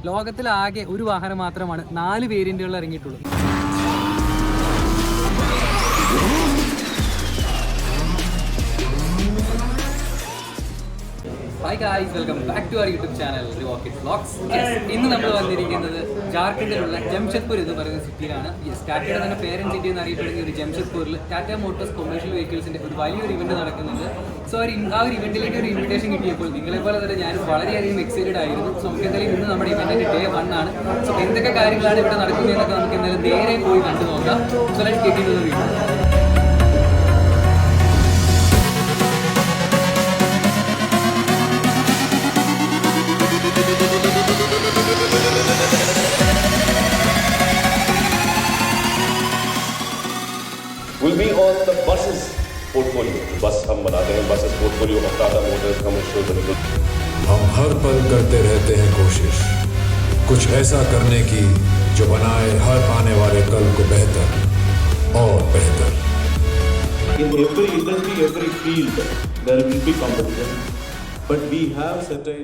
ലോകത്തിലാകെ ഒരു വാഹനം മാത്രമാണ് 4 വേരിയന്റുകൾ ഇറങ്ങിയിട്ടുള്ളത്. Hi guys, welcome back to our YouTube channel Revokid vlogs. ഇന്ന് നമ്മൾ വന്നിരിക്കുന്നത് ജാർഖണ്ഡിലുള്ള ജംഷഡ്പൂർ എന്ന് പറയുന്ന സിറ്റിയിലാണ്. ടാറ്റയുടെ തന്നെ പേരന്റ് സിറ്റി എന്ന് അറിയപ്പെടുന്ന ഒരു ജംഷഡ്പൂരിൽ ടാറ്റ മോട്ടോഴ്സ് കൊമേഴ്ഷ്യൽ വെഹിക്കിൾസിന്റെ ഒരു വലിയൊരു ഇവന്റ് നടക്കുന്നുണ്ട്. സോ ആ ഒരു ഇവന്റിലേക്ക് ഒരു ഇൻവിറ്റേഷൻ കിട്ടിയപ്പോൾ നിങ്ങളെപ്പോലെ തന്നെ ഞാൻ വളരെയധികം എക്സൈറ്റഡ് ആയിരുന്നു. സോ നമുക്ക് എന്തായാലും ഇന്ന് നമ്മുടെ ഇവന്റിന്റെ ഡേ 1 ആണ്. സോ എന്തൊക്കെ കാര്യങ്ങളാണ് ഇവിടെ നടക്കുന്നതെന്നൊക്കെ നമുക്ക് എന്തായാലും നേരെ പോയി കണ്ടു നോക്കാം. So let's get into the video. will be on the buses portfolio. बस हम बनाते हैं buses portfolio of Tata Motors commercial vehicle. हम हर पल करते रहते हैं कोशिश कुछ ऐसा करने की जो बनाए हर आने वाले कल को बेहतर और बेहतर. In every industry, every field, there will be competition, but we have certain.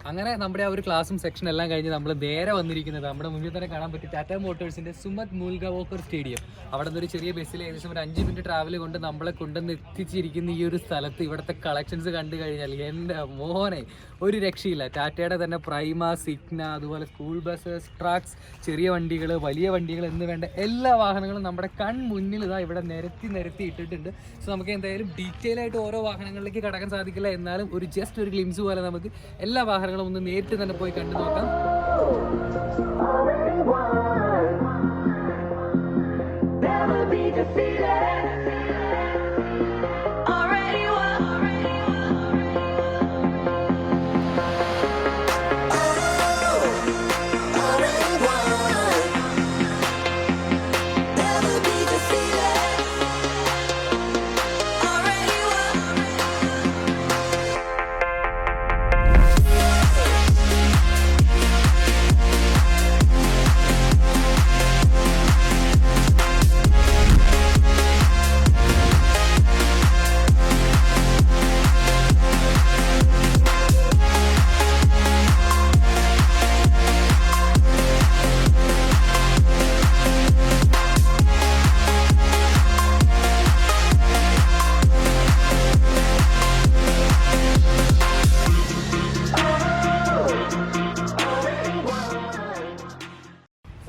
അങ്ങനെ നമ്മുടെ ആ ഒരു ക്ലാസ്സും സെക്ഷൻ എല്ലാം കഴിഞ്ഞ് നമ്മൾ നേരെ വന്നിരിക്കുന്നത് നമ്മുടെ മുന്നിൽ തന്നെ കാണാൻ പറ്റും ടാറ്റ മോട്ടോഴ്സിന്റെ സുമത് മൂൽഗാവോക്കർ സ്റ്റേഡിയം. അവിടെ നിന്ന് ഒരു ചെറിയ ബസ്സിൽ ഏകദേശം ഒരു 5 മിനിറ്റ് ട്രാവൽ കൊണ്ട് നമ്മളെ കൊണ്ടുവന്ന് എത്തിച്ചിരിക്കുന്ന ഈ ഒരു സ്ഥലത്ത് ഇവിടുത്തെ കളക്ഷൻസ് കണ്ടു കഴിഞ്ഞാൽ എൻ്റെ മോനെ ഒരു രക്ഷയില്ല. ടാറ്റയുടെ തന്നെ പ്രൈമ, സിഗ്ന, അതുപോലെ സ്കൂൾ ബസ്സസ്, ട്രക്സ്, ചെറിയ വണ്ടികൾ, വലിയ വണ്ടികൾ എന്ന് വേണ്ട എല്ലാ വാഹനങ്ങളും നമ്മുടെ കൺമുന്നിൽ ഇതാ ഇവിടെ നിരത്തി ഇട്ടിട്ടുണ്ട്. സോ നമുക്ക് എന്തായാലും ഡീറ്റെയിൽ ആയിട്ട് ഓരോ വാഹനങ്ങളിലേക്ക് കടക്കാൻ സാധിക്കില്ല, എന്നാലും ഒരു ജസ്റ്റ് ഒരു ഗ്ലിംസ് പോലെ നമുക്ക് എല്ലാ വാഹനങ്ങളും ഒന്ന് നേരിട്ട് തന്നെ പോയി കണ്ടു നോക്കാം.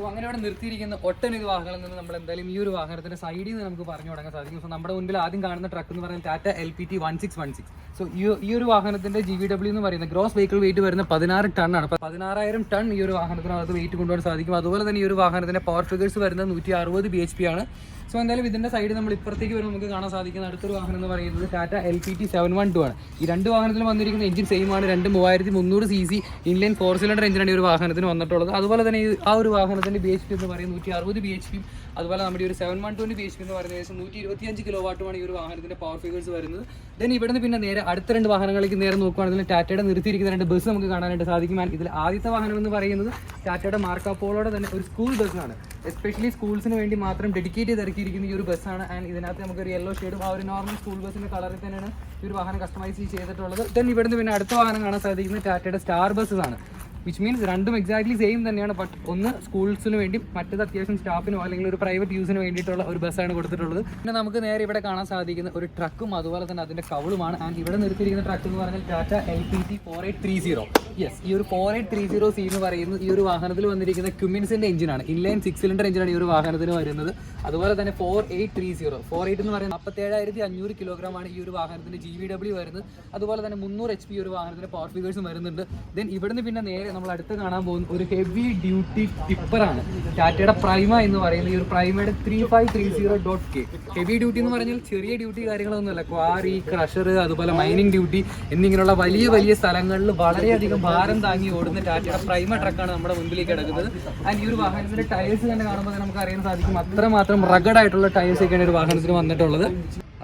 അങ്ങനെ ഇവിടെ നിർത്തിയിരിക്കുന്ന ഒട്ടനവധി വാഹനങ്ങളിൽ നിന്ന് നമ്മൾ എന്തായാലും ഈ ഒരു വാഹനത്തിന്റെ സൈഡിൽ നിന്ന് നമുക്ക് പറഞ്ഞു തുടങ്ങാൻ സാധിക്കും. സോ നമ്മുടെ മുൻപിൽ ആദ്യം കാണുന്ന ട്രക്ക് എന്ന് പറയുന്നത് ടാറ്റ LPT 1616. സോ ഈ ഒരു വാഹനത്തിന്റെ GVW എന്ന് പറയുന്ന ഗ്രോസ് വെഹിക്കിൾ വെയിറ്റ് വരുന്ന 16 ടണ്ണാണ്. 16,000 ടൺ ഈ ഒരു വാഹനത്തിനകത്ത് വെയിറ്റ് കൊണ്ടുപോകാൻ സാധിക്കും. അതുപോലെ തന്നെ ഈ ഒരു വാഹനത്തിന്റെ പവർ ഫിഗേഴ്സ് വരുന്നത് 160 bhp ആണ്. സോ എന്തായാലും ഇതിന്റെ സൈഡിൽ നമ്മൾ ഇപ്പുറത്തേക്ക് വരുമ്പോൾ നമുക്ക് കാണാൻ സാധിക്കുന്ന അടുത്തൊരു വാഹനം എന്ന് പറയുന്നത് ടാറ്റ LPT 712 ആണ്. ഈ രണ്ട് വാഹനത്തിലും വന്നിരിക്കുന്ന എഞ്ചിൻ സെയിം ആണ്. 3300 cc ഇൻലൈൻ 4 സിലിണ്ടർ എഞ്ചിനാണ് ഈ ഒരു വാഹനത്തിന് വന്നിട്ടുള്ളത്. അതുപോലെ തന്നെ ആ ഒരു വാഹനത്തിന്റെ BHP എന്ന് പറയുന്നത് 160 bhp. അതുപോലെ നമ്മുടെ ഒരു 712 BHP എന്ന് പറയുന്നത് ഏകദേശം 125 കിലോവാട്ടുമാണ് ഈ ഒരു വാഹനത്തിന്റെ പവർ ഫിഗേഴ്സ് വരുന്നത്. ദെൻ ഇവിടുന്ന് പിന്നെ നേരെ അടുത്ത 2 വാഹനങ്ങളിലേക്ക് നേരെ നോക്കുകയാണെങ്കിൽ ടാറ്റയുടെ നിർത്തിയിരിക്കുന്ന 2 ബസ് നമുക്ക് കാണാനായിട്ട് സാധിക്കും. ഇതിൽ ആദ്യത്തെ വാഹനം എന്ന് പറയുന്നത് ടാറ്റയുടെ മാർക്കോപോളോടെ തന്നെ ഒരു സ്കൂൾ ബസ്സാണ്. എസ്പെഷ്യലി സ്കൂൾസിന് വേണ്ടി മാത്രം ഡെഡിക്കേറ്റ് ചെയ്തിരിക്കുന്ന ഈ ഒരു ബസ്സാണ്. ആൻഡ് ഇതിനകത്ത് നമുക്കൊരു യെല്ലോ ഷെയ്ഡും ആ ഒരു നോർമൽ സ്കൂൾ ബസ്സിന്റെ കളറിൽ തന്നെയാണ് ഈ ഒരു വാഹനം കസ്റ്റമൈസ് ചെയ്തിട്ടുള്ളത്. ദെൻ ഇവിടുന്ന് പിന്നെ അടുത്ത വാഹനം കാണാൻ സാധിക്കുന്നത് ടാറ്റയുടെ സ്റ്റാർ ബസ്സസ് ആണ്. വിച്ച് മീൻസ് രണ്ടും എക്സാക്ട്ലി സെയിം തന്നെയാണ്. ബട്ട് ഒന്ന് സ്കൂൾസിന് വേണ്ടി മറ്റത് അത്യാവശ്യം സ്റ്റാഫിനോ അല്ലെങ്കിൽ ഒരു പ്രൈവറ്റ് യൂസിന് വേണ്ടിയിട്ടുള്ള ഒരു ബസ്സാണ് കൊടുത്തിട്ടുള്ളത്. പിന്നെ നമുക്ക് നേരെ ഇവിടെ കാണാൻ സാധിക്കുന്ന ഒരു ട്രക്കും അതുപോലെ തന്നെ അതിൻ്റെ കവളുമാണ്. ആൻഡ് ഇവിടെ നിർത്തിയിരിക്കുന്ന ട്രക്ക് എന്ന് പറഞ്ഞാൽ ടാറ്റ LPT 4830. യെസ്, ഈ ഒരു 4830C എന്ന് പറയുന്നത് ഈ ഒരു വാഹനത്തിൽ വന്നിരിക്കുന്ന ക്യുമിൻസിൻ്റെ എഞ്ചിനാണ്. ഇൻലൈൻ 6 സിലിണ്ടർ എഞ്ചിനാണ് ഈ ഒരു വാഹനത്തിന് വരുന്നത്. അതുപോലെ തന്നെ 4830 എന്ന് പറയുന്നത് 47,500 കിലോഗ്രാമാണ് ഈ ഒരു വാഹനത്തിൻ്റെ GVW വരുന്നത്. അതുപോലെ തന്നെ 300 HP ഈ ഒരു വാഹനത്തിൻ്റെ പവർ ഫിഗേഴ്സും വരുന്നുണ്ട്. ദെൻ ഇവിടുന്ന് പിന്നെ നേരെ നമ്മൾ അടുത്ത് കാണാൻ പോകുന്ന ഒരു ഹെവി ഡ്യൂട്ടി ടിപ്പറാണ് ടാറ്റയുടെ പ്രൈമ എന്ന് പറയുന്നത്. ഈ ഒരു പ്രൈമയുടെ 3530.K. ഹെവി ഡ്യൂട്ടി എന്ന് പറഞ്ഞാൽ ചെറിയ ഡ്യൂട്ടി കാര്യങ്ങളൊന്നുമല്ല. ക്വാറി, ക്രഷർ, അതുപോലെ മൈനിങ് ഡ്യൂട്ടി എന്നിങ്ങനെയുള്ള വലിയ വലിയ സ്ഥലങ്ങളിൽ വളരെയധികം ഭാരം താങ്ങി ഓടുന്ന ടാറ്റയുടെ പ്രൈമ ട്രക്കാണ് നമ്മുടെ മുമ്പിലേക്ക് കിടക്കുന്നത്. ആൻഡ് ഈ ഒരു വാഹനത്തിന്റെ ടയേഴ്സ് തന്നെ കാണുമ്പോൾ നമുക്ക് അറിയാൻ സാധിക്കും അത്രമാത്രം റഗഡ് ആയിട്ടുള്ള ടയേഴ്സ് ഒക്കെയാണ് ഒരു വാഹനത്തിന് വന്നിട്ടുള്ളത്.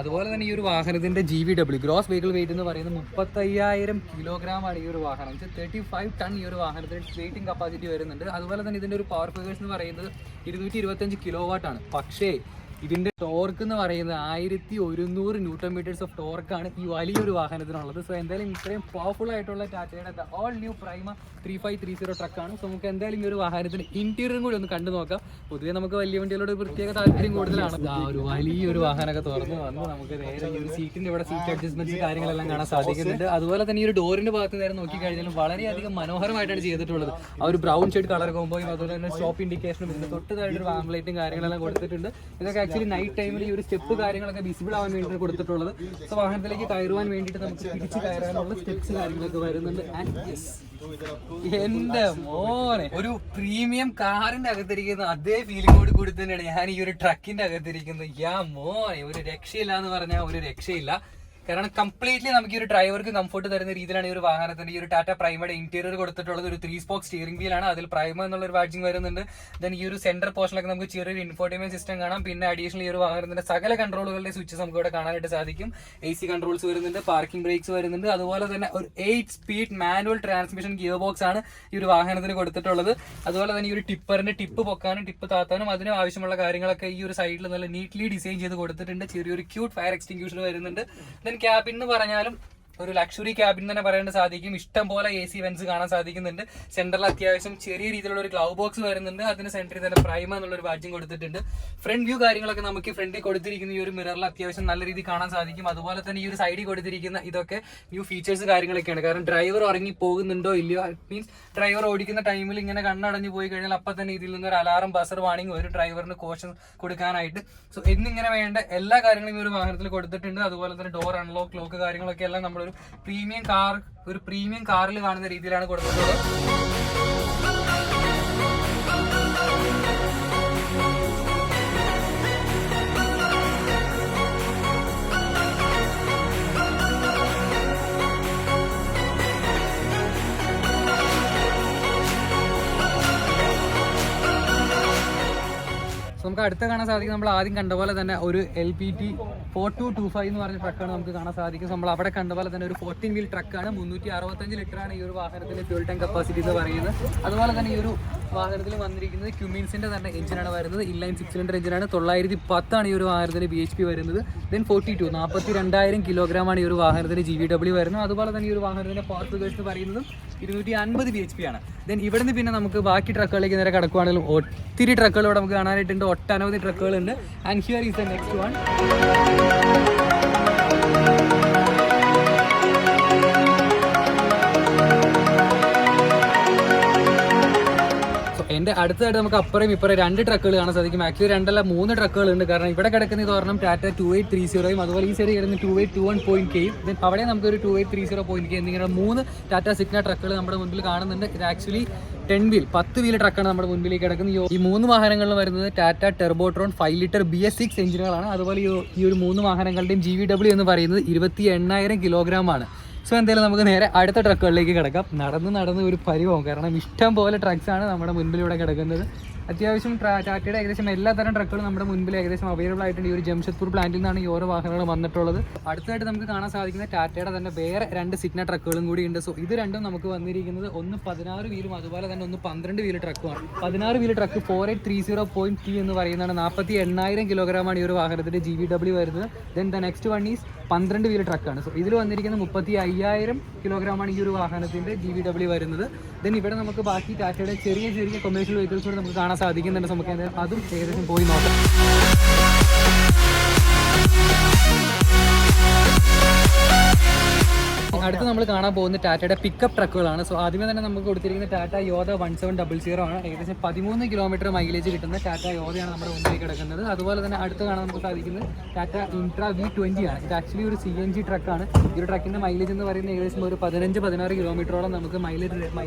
അതുപോലെ തന്നെ ഈ ഒരു വാഹനത്തിന്റെ GVW ഗ്രോസ് വെഹിക്കിൾ വെയിറ്റ് എന്ന് പറയുന്നത് 35,000 കിലോഗ്രാമാണ് ഈ ഒരു വാഹനം. 35 ടൺ ഈ ഒരു വാഹനത്തിന് വെയിറ്റിംഗ് കപ്പാസിറ്റി വരുന്നുണ്ട്. അതുപോലെ തന്നെ ഇതിന്റെ ഒരു പവർ ഫിഗേഴ്സ് എന്ന് പറയുന്നത് 225 കിലോവാട്ടാണ്. പക്ഷേ ഇതിൻ്റെ ടോർക്ക് എന്ന് പറയുന്നത് 1100 ന്യൂട്ടൺ മീറ്റേഴ്സ് ഓഫ് ടോർക്കാണ് ഈ വലിയൊരു വാഹനത്തിനുള്ളത്. സോ എന്തായാലും ഇത്രയും പവർഫുൾ ആയിട്ടുള്ള ടാറ്റയുടെ ഓൾ ന്യൂ പ്രൈമ 3530 ട്രക്കാണ്. സോ നമുക്ക് എന്തായാലും ഈ ഒരു വാഹനത്തിന് ഇന്റീരിയറും കൂടി ഒന്ന് കണ്ടു നോക്കാം. പൊതുവെ നമുക്ക് വലിയ വണ്ടികളോട് പ്രത്യേക താല്പര്യം കൂടുതലാണ്. ആ ഒരു വലിയൊരു വാഹനമൊക്കെ തുറന്ന് വന്ന് നമുക്ക് നേരെ ഈ ഒരു സീറ്റിന്റെ ഇവിടെ സീറ്റ് അഡ്ജസ്റ്റ്മെന്റ്സ് കാര്യങ്ങളെല്ലാം കാണാൻ സാധിക്കുന്നുണ്ട്. അതുപോലെ തന്നെ ഈ ഒരു ഡോറിന്റെ ഭാഗത്ത് നേരെ നോക്കിക്കഴിഞ്ഞാലും വളരെയധികം മനോഹരമായിട്ടാണ് ചെയ്തിട്ടുള്ളത്. ആ ഒരു ബ്രൗൺ ഷെയ്ഡ് കളർ കോമ്പോയും അതുപോലെ തന്നെ സ്റ്റോപ്പ് ഇൻഡിക്കേഷനും ഇതിന്റെ തൊട്ടതായിട്ടൊരു ആംബ്ലൈറ്റും കാര്യങ്ങളെല്ലാം കൊടുത്തിട്ടുണ്ട്. ഇതൊക്കെ ആക്ച്വലി നൈറ്റ് ടൈമിൽ ഈ ഒരു സ്റ്റെപ്പ് കാര്യങ്ങളൊക്കെ വിസിബിൾ ആവാൻ വേണ്ടിയിട്ട് കൊടുത്തിട്ടുള്ളത്. സോ വാഹനത്തിലേക്ക് കയറുവാൻ വേണ്ടിയിട്ട് നമുക്ക് തിരിച്ച് കയറാനുള്ള സ്റ്റെപ്സ് കാര്യങ്ങളൊക്കെ വരുന്നുണ്ട്. എന്റെ മോനെ, ഒരു പ്രീമിയം കാറിന്റെ അകത്തിരിക്കുന്ന അതേ ഫീലിംഗോട് കൂടി തന്നെയാണ് ഞാൻ ഈ ഒരു ട്രക്കിന്റെ അകത്തിരിക്കുന്നത്. മോനെ, ഒരു രക്ഷയില്ല എന്ന് പറഞ്ഞാൽ ഒരു രക്ഷയില്ല. കാരണം കംപ്ലീറ്റ്ലി നമുക്ക് ഈ ഒരു ഡ്രൈവർക്ക് കംഫർട്ട് തരുന്ന രീതിയിലാണ് ഈ ഒരു വാഹനത്തിന്റെ ഈ ഒരു ടാറ്റ പ്രൈമയുടെ ഇന്റീരിയർ കൊടുത്തിട്ടുള്ളത്. ഒരു 3 സ്പോക്ക് സ്റ്റിയറിംഗ് വീലാണ്, അതിൽ പ്രൈമ എന്നുള്ള ഒരു ബാഡ്ജിങ് വരുന്നുണ്ട്. ദെൻ ഈ ഒരു സെന്റർ പോർഷനിലൊക്കെ നമുക്ക് ചെറിയൊരു ഇൻഫോർട്ടൈൻമെന്റ് സിസ്റ്റം കാണാം. പിന്നെ അഡീഷണൽ ഈ ഒരു വാഹനത്തിന്റെ സകല കൺട്രോളുകളുടെ സ്വിച്ചസ് നമുക്ക് ഇവിടെ കാണാനായിട്ട് സാധിക്കും. AC കൺട്രോൾസ് വരുന്നുണ്ട്, പാർക്കിംഗ് ബ്രേക്സ് വരുന്നുണ്ട്. അതുപോലെ തന്നെ ഒരു 8 speed manual transmission gear box ആണ് ഈ ഒരു വാഹനത്തിന് കൊടുത്തിട്ടുള്ളത്. അതുപോലെ തന്നെ ഈ ഒരു ടിപ്പറിന്റെ ടിപ്പ് പൊക്കാനും ടിപ്പ് താത്താനും അതിനും ആവശ്യമുള്ള കാര്യങ്ങളൊക്കെ ഈ ഒരു സൈഡിൽ നല്ല നീറ്റ്ലി ഡിസൈൻ ചെയ്ത് കൊടുത്തിട്ടുണ്ട്. ചെറിയൊരു ക്യൂട്ട് ഫയർ എക്സ്റ്റിംഗ്യൂഷർ വരുന്നുണ്ട്. ക്യാബിൻ എന്ന് പറഞ്ഞാലും ഒരു ലക്ഷറി ക്യാബിൻ തന്നെ പറയേണ്ട സാധിക്കും. ഇഷ്ടം പോലെ AC വെന്റ്സ് കാണാൻ സാധിക്കുന്നുണ്ട്. സെന്ററിൽ അത്യാവശ്യം ചെറിയ രീതിയിലുള്ള ഒരു ഗ്ലൗ ബോക്സ് വരുന്നുണ്ട്. അതിന് സെന്ററിൽ തന്നെ പ്രൈമ എന്നുള്ള ഒരു ബാഡ്ജിങ് കൊടുത്തിട്ടുണ്ട്. ഫ്രണ്ട് വ്യൂ കാര്യങ്ങളൊക്കെ നമുക്ക് ഫ്രണ്ടിൽ കൊടുത്തിരിക്കുന്ന ഈ ഒരു മിററിൽ അത്യാവശ്യം നല്ല രീതിയിൽ കാണാൻ സാധിക്കും. അതുപോലെ തന്നെ ഈ ഒരു സൈഡിൽ കൊടുത്തിരിക്കുന്ന ഇതൊക്കെ ന്യൂ ഫീച്ചേഴ്സ് കാര്യങ്ങളൊക്കെയാണ്. കാരണം ഡ്രൈവർ ഉറങ്ങി പോകുന്നുണ്ടോ ഇല്ലയോ, മീൻസ് ഡ്രൈവർ ഓടിക്കുന്ന ടൈമിൽ ഇങ്ങനെ കണ്ണടഞ്ഞു പോയി കഴിഞ്ഞാൽ അപ്പം തന്നെ ഇതിൽ നിന്ന് ഒരു അലാറം ബസർ വാണിംഗ് ഒരു ഡ്രൈവറിന് കോഷൻ കൊടുക്കാനായിട്ട്. സോ എന്നിങ്ങനെ വേണ്ട എല്ലാ കാര്യങ്ങളും ഈ ഒരു വാഹനത്തിൽ കൊടുത്തിട്ടുണ്ട്. അതുപോലെ തന്നെ ഡോർ അൺലോക്ക് ലോക്ക് കാര്യങ്ങളൊക്കെ എല്ലാം നമ്മൾ ഒരു പ്രീമിയം കാറിൽ കാണുന്ന രീതിയിലാണ് കൊടുത്തിട്ടുള്ളത്. നമുക്ക് അടുത്ത കാണാൻ സാധിക്കും, നമ്മൾ ആദ്യം കണ്ട പോലെ തന്നെ ഒരു LPT 4225 എന്ന് പറഞ്ഞ ട്രക്കാണ് നമുക്ക് കാണാൻ സാധിക്കും. നമ്മൾ അവിടെ കണ്ട പോലെ തന്നെ ഒരു 14 വീൽ ട്രക്കാണ്. 365 ലിറ്ററാണ് ഈ ഒരു വാഹനത്തിന്റെ ഫ്യൂൽ ടാങ്ക് കപ്പാസിറ്റി എന്ന് പറയുന്നത്. അതുപോലെ തന്നെ ഈ ഒരു വാഹനത്തിൽ വന്നിരിക്കുന്നത് ക്യുമിൻസിന്റെ തന്നെ എഞ്ചിനാണ് വരുന്നത്. ഇൻലൈൻ 6 സിലിണ്ടർ എഞ്ചിനാണ്. 910 ആണ് ഈ ഒരു വാഹനത്തിന് BHP വരുന്നത്. ദെൻ 42,2000 കിലോഗ്രാമാണ് ഈ ഒരു വാഹനത്തിന് GVW വരുന്നത്. അതുപോലെ തന്നെ ഈ ഒരു വാഹനത്തിന്റെ പവർ ഫിഗേഴ്സ് എന്ന് പറയുന്നത് 250 BHP ആണ്. ദെൻ ഇവിടെ നിന്ന് പിന്നെ നമുക്ക് ബാക്കി ട്രക്കുകളിലേക്ക് നേരെ കടക്കുകയാണെങ്കിലും ഒത്തിരി ട്രക്കുകൾ ഇവിടെ നമുക്ക് കാണാനായിട്ടുണ്ട്. ഒട്ടനവധി ട്രക്കുകളുണ്ട്. And here is the next one. എൻ്റെ അടുത്തതായിട്ട് നമുക്ക് അപ്പുറം ഇപ്പുറം 2 ട്രക്കുകൾ കാണാൻ സാധിക്കും. ആക്ച്വലി 2 അല്ല 3 ട്രക്കുകളുണ്ട്. കാരണം ഇവിടെ കിടക്കുന്ന ഇതോർണം ടാറ്റ 2830യും അതുപോലെ ഈ സൈഡിൽ കിടക്കുന്ന 2821.Kയും ദെൻ അവിടെ നമുക്കൊരു 2830.K എന്നിങ്ങനെ 3 ടാറ്റ സിഗ്ന ട്രക്കുകൾ നമ്മുടെ മുൻപിൽ കാണുന്നുണ്ട്. ഇത് ആക്ച്വലി 10 വീൽ ട്രക്കാണ് നമ്മുടെ മുൻപിലേക്ക് കിടക്കുന്നത്. ഈ 3 വാഹനങ്ങളിൽ വരുന്നത് ടാറ്റ ടെർബോട്രോൺ 5 ലിറ്റർ BS6 എഞ്ചിനുകളാണ്. അതുപോലെ ഈ ഒരു 3 വാഹനങ്ങളുടെയും GVW എന്ന് പറയുന്നത് 28,000 കിലോഗ്രാം ആണ്. സോ എന്തായാലും നമുക്ക് നേരെ അടുത്ത ട്രക്കുകളിലേക്ക് കിടക്കാം. നടന്ന് ഒരു പരിവാവും. കാരണം ഇഷ്ടം പോലെ ട്രക്സാണ് നമ്മുടെ മുൻപിലൂടെ കിടക്കുന്നത്. അത്യാവശ്യം ടാറ്റയുടെ ഏകദേശം എല്ലാ തരം ട്രക്കുകളും നമ്മുടെ മുൻപിൽ ഏകദേശം അവൈലബിൾ ആയിട്ടുണ്ട്. ഈ ഒരു ജംഷഡ്പൂർ പ്ലാന്റിൽ നിന്നാണ് ഈ ഓരോ വാഹനങ്ങളും വന്നിട്ടുള്ളത്. അടുത്തായിട്ട് നമുക്ക് കാണാൻ സാധിക്കുന്ന ടാറ്റയുടെ തന്നെ വേറെ 2 സിഗ്ന ട്രക്കുകളും കൂടി ഉണ്ട്. സോ ഇത് രണ്ടും നമുക്ക് വന്നിരിക്കുന്നത് ഒന്ന് 16 വീലും അതുപോലെ തന്നെ ഒന്ന് 12 വീൽ ട്രക്കുമാണ്. 16 വീൽ ട്രക്ക് 4830.T എന്ന് പറയുന്നതാണ്. 48,000 കിലോഗ്രാമാണ് ഈ ഒരു വാഹനത്തിന്റെ GVW വരുന്നത്. Then the next one is 12 wheel ട്രക്കാണ്. സോ ഇതിൽ വന്നിരിക്കുന്ന 35,000 കിലോഗ്രാമാണ് ഈ ഒരു വാഹനത്തിന്റെ GVW വരുന്നത്. ദെൻ ഇവിടെ നമുക്ക് ബാക്കി ടാറ്റയുടെ ചെറിയ കൊമേഴ്ഷ്യൽ വെഹിക്കിൾസ് കൂടെ നമുക്ക് കാണാൻ സാധിക്കുന്നുണ്ട്. നമുക്ക് അതും ഏകദേശം പോയി നോക്കാം. അടുത്ത് നമ്മൾ കാണാൻ പോകുന്ന ടാറ്റയുടെ പിക്കപ്പ് ട്രക്കുകളാണ്. സോ ആദ്യമേ തന്നെ നമുക്ക് കൊടുത്തിരിക്കുന്ന ടാറ്റ യോധ 1700 ആണ്. ഏകദേശം 13 കിലോമീറ്റർ മൈലേജ് കിട്ടുന്ന ടാറ്റ യോധയാണ് നമ്മുടെ മുന്നിൽ കിടക്കുന്നത്. അതുപോലെ തന്നെ അടുത്ത് കാണാൻ നമുക്ക് സാധിക്കുന്നത് ടാറ്റ ഇൻട്രാ V20 ആണ്. ഇത് ആക്ച്വലി ഒരു CNG ട്രക്കാണ്. ഈ ഒരു ട്രക്കിന്റെ മൈലേജ് എന്ന് പറയുന്നത് ഏകദേശം ഒരു 15-16 കിലോമീറ്ററോളം നമുക്ക് മൈലേജ്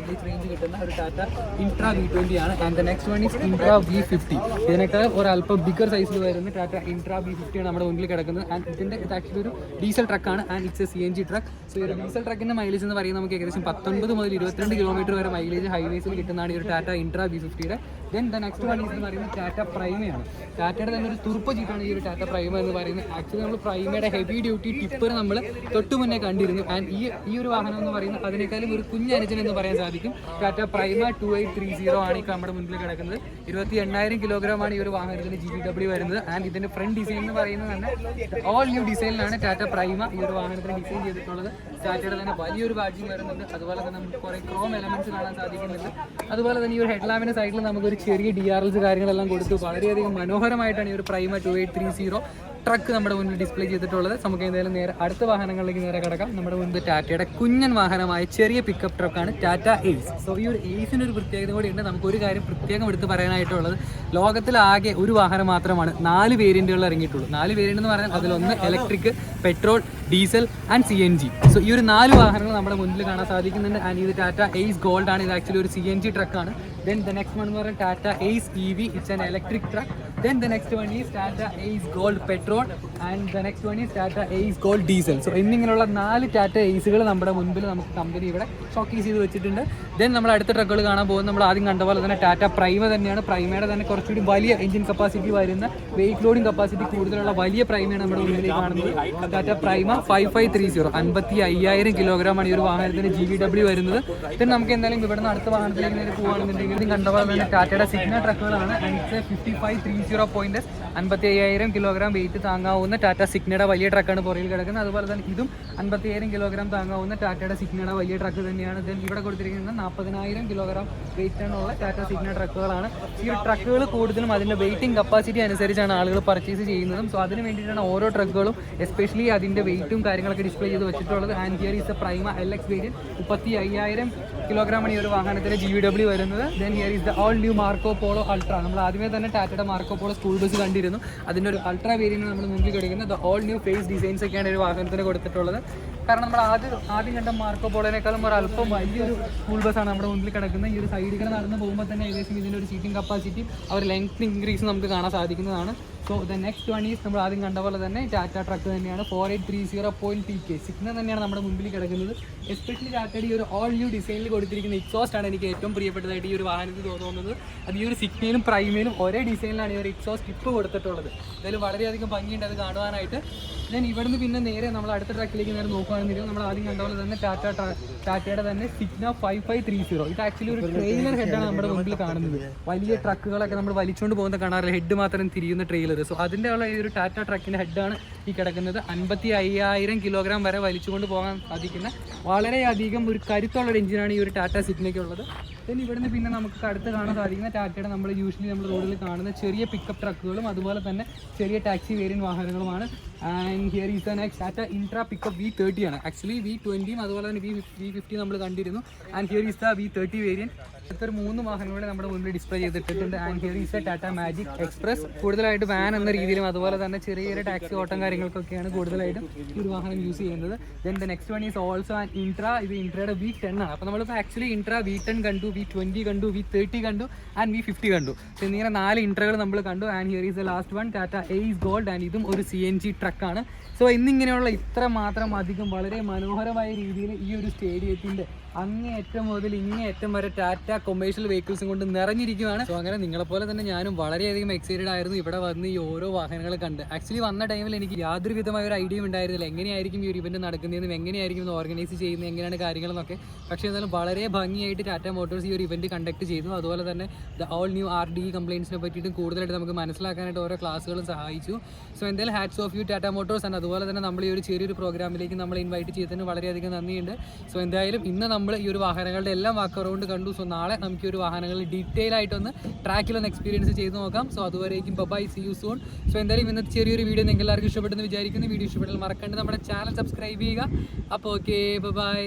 റേഞ്ച് കിട്ടുന്ന ഒരു ടാറ്റ ഇൻട്രാ V20 ആണ്. And the next one is intra V50. ഇതിനേക്കാൾ ഒരു അല്പം ബിഗർ സൈസിൽ വരുന്ന ടാറ്റ ഇൻട്രാ V50 ആണ് നമ്മുടെ മുന്നിൽ കിടക്കുന്നത്. ആൻഡ് ഇത് ആക്ച്വലി ഒരു ഡീസൽ ട്രക്കാണ് and it's a CNG truck. So ഈ ഡീസൽ ട്രക്കിന്റെ മൈലേജ് എന്ന് പറയുന്നത് നമുക്ക് ഏകദേശം 19 മുതൽ 22 കിലോമീറ്റർ വരെ മൈലേജ് ഹൈവേസിൽ കിട്ടുന്നതാണ് ഈ ഒരു ടാറ്റ ഇൻട്രാ V50യുടെ. ദെൻ ദ നെക്സ്റ്റ് വൺ എന്ന് പറയുന്നത് ടാറ്റ പ്രൈമയാണ്. ടാറ്റയുടെ തന്നെ ഒരു തുറുപ്പ് ജീപ്പാണ് ഈ ഒരു ടാറ്റ പ്രൈമ എന്ന് പറയുന്നത്. ആക്ച്വലി നമ്മൾ പ്രൈമയുടെ ഹെവി ഡ്യൂട്ടി ടിപ്പർ നമ്മൾ തൊട്ടു മുന്നേ കണ്ടിരുന്നു. ആൻഡ് ഈ ഒരു വാഹനം എന്ന് പറയുന്നത് അതിനേക്കാളും ഒരു കുഞ്ഞനുജൻ എന്ന് പറയാൻ സാധിക്കും. ടാറ്റ പ്രൈമ 2830 ആണ് ഈ നമ്മുടെ മുന്നിൽ കിടക്കുന്നത്. 28,000 കിലോഗ്രാമാണ് ഈ ഒരു വാഹനത്തിന് GVW വരുന്നത്. ആൻഡ് ഇതിൻ്റെ ഫ്രണ്ട് ഡിസൈൻ എന്ന് പറയുന്നത് തന്നെ ഓൾ ന്യൂ ഡിസൈനിലാണ് ടാറ്റ പ്രൈമ ഈ ഒരു വാഹനത്തിന് ഡിസൈൻ ചെയ്തിട്ടുള്ളത്. ടാറ്റയുടെ തന്നെ വലിയൊരു ബാഡ്ജിങ് വരുന്നുണ്ട്. അതുപോലെ തന്നെ നമുക്ക് കുറേ ക്രോം എലമെന്റ്സ് കാണാൻ സാധിക്കുന്നുണ്ട്. അതുപോലെ തന്നെ ഈ ഒരു ഹെഡ് ലാമ്പിൻ്റെ സൈഡിൽ നമുക്കൊരു ചെറിയ DRLs കാര്യങ്ങളെല്ലാം കൊടുത്തു വളരെയധികം മനോഹരമായിട്ടാണ് ഈ ഒരു പ്രൈമ 2830 ട്രക്ക് നമ്മുടെ മുന്നിൽ ഡിസ്പ്ലേ ചെയ്തിട്ടുള്ളത്. നമുക്ക് എന്തായാലും നേരെ അടുത്ത വാഹനങ്ങളിലേക്ക് നേരെ കിടക്കാം. നമ്മുടെ മുൻപ് ടാറ്റയുടെ കുഞ്ഞൻ വാഹനമായ ചെറിയ പിക്കപ്പ് ട്രക്കാണ് ടാറ്റ എയ്സ്. സോ ഈ ഒരു എയ്സിന് ഒരു പ്രത്യേകത കൂടിയുണ്ട്. നമുക്കൊരു കാര്യം പ്രത്യേകം എടുത്ത് പറയാനായിട്ടുള്ളത്, ലോകത്തിലാകെ ഒരു വാഹനം മാത്രമാണ് 4 വേരിയന്റുകൾ ഇറങ്ങിയിട്ടുള്ളൂ. 4 വേരിയന്റ് എന്ന് പറഞ്ഞാൽ അതിലൊന്ന് electric, petrol, diesel and CNG. So ഈ ഒരു 4 വാഹനങ്ങൾ നമ്മുടെ മുന്നിൽ കാണാൻ സാധിക്കുന്നുണ്ട്. ആൻഡ് ഇത് ടാറ്റ എയ്സ് ഗോൾഡ് ആണ്. ഇത് ആക്ച്വലി ഒരു CNG ട്രക്കാണ്. Then the next one is Tata Ace EV. It's an electric truck. Then the next one is Tata Ace Gold Petrol, and the next one is Tata Ace Gold Diesel. So എന്നിങ്ങനെയുള്ള 4 ടാറ്റ എയ്സുകൾ നമ്മുടെ മുൻപിൽ നമുക്ക് company ഇവിടെ showcase ചെയ്ത് വെച്ചിട്ടുണ്ട്. Then നമ്മൾ അടുത്ത ട്രക്കുകൾ കാണാൻ പോകുന്നത് നമ്മൾ ആദ്യം കണ്ട പോലെ തന്നെ ടാറ്റ പ്രൈമ തന്നെയാണ്. പ്രൈമയുടെ തന്നെ കുറച്ചുകൂടി വലിയ എഞ്ചിൻ കപ്പാസിറ്റി വരുന്ന, വെയിറ്റ് ലോഡിംഗ് കപ്പാസിറ്റി കൂടുതലുള്ള വലിയ പ്രൈമയാണ് നമ്മുടെ മുന്നിൽ കാണുന്നത്. ടാറ്റ പ്രൈമ 5530 55,000 കിലോഗ്രാമാണ് ഈ ഒരു വാഹനത്തിന് GVW വരുന്നത്. ദെൻ നമുക്ക് എന്തായാലും ഇവിടെ നിന്ന് അടുത്ത വാഹനത്തിലേക്ക് നേരെ പോകുകയാണെന്നുണ്ടെങ്കിൽ കണ്ട പോലെ തന്നെ ടാറ്റയുടെ സിഗ്ന ട്രക്കുകളാണ്. ആൻഡ് ഇറ്റ്സ് 5530 55,000 കിലോഗ്രാം വെയിറ്റ് താങ്ങാവുന്ന ടാറ്റ സിഗ്നയുടെ വലിയ ട്രക്കാണ് പുറകിൽ കിടക്കുന്നത്. അതുപോലെ തന്നെ ഇതും 50,000 കിലോഗ്രാം താങ്ങാവുന്ന ടാറ്റയുടെ സിഗ്നയുടെ വലിയ ട്രക്ക് തന്നെയാണ്. ദെൻ ഇവിടെ കൊടുത്തിരിക്കുന്നത് 40,000 കിലോഗ്രാം വെയിറ്റാണുള്ള ടാറ്റ സിഗ്ന ട്രക്കുകളാണ്. ഈ ട്രക്കുകൾ കൂടുതലും അതിൻ്റെ വെയിറ്റിംഗ് കപ്പാസിറ്റി അനുസരിച്ചാണ് ആളുകൾ പർച്ചേസ് ചെയ്യുന്നതും. സോ അതിന് വേണ്ടിയിട്ടാണ് ഓരോ ട്രക്കുകളും എസ്പെഷ്യലി അതിൻ്റെ വെയിറ്റും കാര്യങ്ങളൊക്കെ ഡിസ്പ്ലേ ചെയ്ത് വെച്ചിട്ടുള്ളത്. And here is the Prima LX variant 35,000 കിലോഗ്രാമാണ് ഈ ഒരു വാഹനത്തിന് GVW വരുന്നത്. Then here is the all new Marco Polo Ultra. നമ്മൾ ആദ്യമേ തന്നെ ടാറ്റയുടെ മാർക്കോ പോളോ സ്കൂൾ ബസ് കണ്ടിരുന്നു. അതിൻ്റെ ഒരു അൾട്ര വേരിയന്റ് നമ്മൾ മുന്നിൽ കൊടുക്കുന്നത്. The all new face designs ഒക്കെയാണ് ഒരു വാഹനത്തിന് കൊടുത്തിട്ടുള്ളത്. കാരണം നമ്മൾ ആദ്യം കണ്ട മാർക്കോ പോളോനേക്കാളും ഒരു അല്പം വലിയൊരു സ്കൂൾ ബസ്സാണ് നമ്മുടെ മുന്നിൽ കിടക്കുന്നത്. ഈ ഒരു സൈഡിൽ നടന്ന് പോകുമ്പോൾ തന്നെ ഏകദേശം ഇതിൻ്റെ ഒരു സീറ്റിംഗ് കപ്പാസിറ്റി അവർ ലെങ്ത് ഇൻക്രീസ് നമുക്ക് കാണാൻ സാധിക്കുന്നതാണ്. So the next one is നമ്മൾ ആദ്യം കണ്ട പോലെ തന്നെ ടാറ്റ ട്രക്ക് തന്നെയാണ് 4830.PK സിഗ്നൽ തന്നെയാണ് നമ്മുടെ മുമ്പിൽ കിടക്കുന്നത്. എസ്പെഷ്യലി ടാറ്റയുടെ ഈ ഒരു ഓൾ ന്യൂ ഡിസൈനിൽ കൊടുത്തിരിക്കുന്ന എക്സോസ്റ്റ് ആണ് എനിക്ക് ഏറ്റവും പ്രിയപ്പെട്ടതായിട്ട് ഈ ഒരു വാഹനത്തിൽ തോന്നുന്നത്. അത് ഈ ഒരു സിഗ്നലും പ്രൈമയിലും ഒരേ ഡിസൈനിലാണ് ഈ ഒരു എക്സോസ്റ്റ് ടിപ്പ് കൊടുത്തിട്ടുള്ളത്. എന്തായാലും വളരെയധികം ഭംഗിയുണ്ട് അത് കാണുവാനായിട്ട്. ദെൻ ഇവിടുന്ന് പിന്നെ നേരെ നമ്മൾ അടുത്ത ട്രക്കിലേക്ക് നേരെ നോക്കുകയാണെന്നുണ്ടെങ്കിൽ നമ്മൾ ആദ്യം കണ്ട പോലെ തന്നെ ടാറ്റയുടെ തന്നെ സിഗ്ന 5530. ഇത് ആക്ച്വലി ഒരു ട്രെയിലർ ഹെഡാണ് നമ്മുടെ മുമ്പിൽ കാണുന്നത്. വലിയ ട്രക്കുകളൊക്കെ നമ്മൾ വലിച്ചുകൊണ്ട് പോകുന്ന കാണാറില്ല, ഹെഡ് മാത്രം തിരിയുന്ന ട്രെയിലർ. സോ അതിൻ്റെ ഉള്ള ഈ ഒരു ടാറ്റ ട്രക്കിൻ്റെ ഹെഡാണ് ഈ കിടക്കുന്നത്. 55,000 കിലോഗ്രാം വരെ വലിച്ചുകൊണ്ട് പോകാൻ സാധിക്കുന്ന വളരെയധികം ഒരു കരുത്തുള്ളൊരു എഞ്ചിനാണ് ഈ ഒരു ടാറ്റ സിഗ്നയ്ക്കുള്ളത്. ദെൻ ഇവിടുന്ന് പിന്നെ നമുക്ക് അടുത്ത് കാണാൻ സാധിക്കുന്ന ടാറ്റയുടെ നമ്മൾ യൂഷ്വലി നമ്മൾ റോഡിൽ കാണുന്ന ചെറിയ പിക്കപ്പ് ട്രക്കുകളും അതുപോലെ തന്നെ ചെറിയ ടാക്സി വേരിയൻ വാഹനങ്ങളുമാണ്. And here is the next Tata Intra pickup V30 ആണ്. ആക്ച്വലി V20 അതുപോലെ തന്നെ V50 നമ്മൾ കണ്ടിരുന്നു. And here is the V30 variant. ഇതൊരു 3 വാഹനങ്ങളെ നമ്മുടെ മുന്നിൽ ഡിസ്പ്ലേ ചെയ്തിട്ടുണ്ട്. And here is a Tata Magic Express. കൂടുതലായിട്ട് വാൻ എന്ന രീതിയിലും അതുപോലെ തന്നെ ചെറിയ ടാക്സി ഓട്ടം കാര്യങ്ങൾക്കൊക്കെയാണ് കൂടുതലായിട്ടും ഈ ഒരു വാഹനം യൂസ് ചെയ്യുന്നത്. Then the next one is also an intra. ഇത് ഇൻട്രയുടെ V10 ആണ്. അപ്പോൾ നമ്മളിപ്പോൾ ആക്ച്വലി ഇൻട്രാ V10 കണ്ടു, V20 കണ്ടു, V30 കണ്ടു ആൻഡ് V50 കണ്ടു. സോ ഇങ്ങനെ 4 ഇൻട്രകൾ നമ്മൾ കണ്ടു. And here is the last one Tata ace gold. And ഇതും ഒരു CNG ട്രക്കാണ്. സോ ഇന്നിങ്ങനെയുള്ള ഇത്ര മാത്രം അധികം വളരെ മനോഹരമായ രീതിയിൽ ഈ ഒരു സ്റ്റേഡിയത്തിൻ്റെ അങ്ങേയറ്റം മുതൽ ഇങ്ങേയറ്റം വരെ ടാറ്റ കൊമേഴ്ഷ്യൽ വെഹിക്കിൾസും കൊണ്ട് നിറഞ്ഞിരിക്കുകയാണ്. സോ അങ്ങനെ നിങ്ങളെപ്പോലെ തന്നെ ഞാനും വളരെയധികം എക്സൈറ്റഡ് ആയിരുന്നു ഇവിടെ വന്ന് ഈ ഓരോ വാഹനങ്ങൾ കണ്ട്. ആക്ച്വലി വന്ന ടൈമിൽ എനിക്ക് യാതൊരു വിധമായ ഒരു ഐഡിയ ഉണ്ടായിരുന്നില്ല എങ്ങനെയായിരിക്കും ഈ ഒരു ഇവന്റ് നടക്കുന്നതെന്നും എങ്ങനെയായിരിക്കും ഇത് ഓർഗനൈസ് ചെയ്യുന്നത്, എങ്ങനെയാണ് കാര്യങ്ങളെന്നൊക്കെ. പക്ഷേ എന്നാലും വളരെ ഭംഗിയായിട്ട് ടാറ്റ മോട്ടോഴ്സ് ഈ ഒരു ഇവന്റ് കണ്ടക്ട് ചെയ്തു. അതുപോലെ തന്നെ ദ ഓൾ ന്യൂ RDE കംപ്ലയിൻസിനെ പറ്റിയിട്ടും കൂടുതലായിട്ട് നമുക്ക് മനസ്സിലാക്കാനായിട്ട് ഓരോ ക്ലാസ്സുകളും സഹായിച്ചു. സോ എന്തായാലും hats off you Tata Motors. And അതുപോലെ തന്നെ നമ്മൾ ഈ ഒരു ചെറിയൊരു പ്രോഗ്രാമിലേക്ക് നമ്മൾ ഇൻവൈറ്റ് ചെയ്തതിന് വളരെയധികം നന്ദിയുണ്ട്. സോ എന്തായാലും ഇന്ന് നമ്മൾ ഈ ഒരു വാഹനങ്ങളുടെ എല്ലാം വാക്ക് അറൗണ്ട് കണ്ടു. സോ നാളെ നമുക്ക് ഈ ഒരു വാഹനങ്ങൾ ഡീറ്റെയിൽ ആയിട്ടൊന്ന് ട്രാക്കിലൊന്ന് എക്സ്പീരിയൻസ് ചെയ്ത് നോക്കാം. സോ അതുവരേക്കും bye, see you soon. So എന്തായാലും ഇന്നത്തെ ചെറിയൊരു വീഡിയോ നിങ്ങൾക്ക് എല്ലാവർക്കും ഇഷ്ടപ്പെട്ടെന്ന് വിചാരിക്കുന്നു. വീഡിയോ ഇഷ്ടപ്പെട്ടാൽ മറക്കണ്ട നമ്മുടെ ചാനൽ സബ്സ്ക്രൈബ് ചെയ്യുക. അപ്പോൾ ഓക്കെ, ബൈ.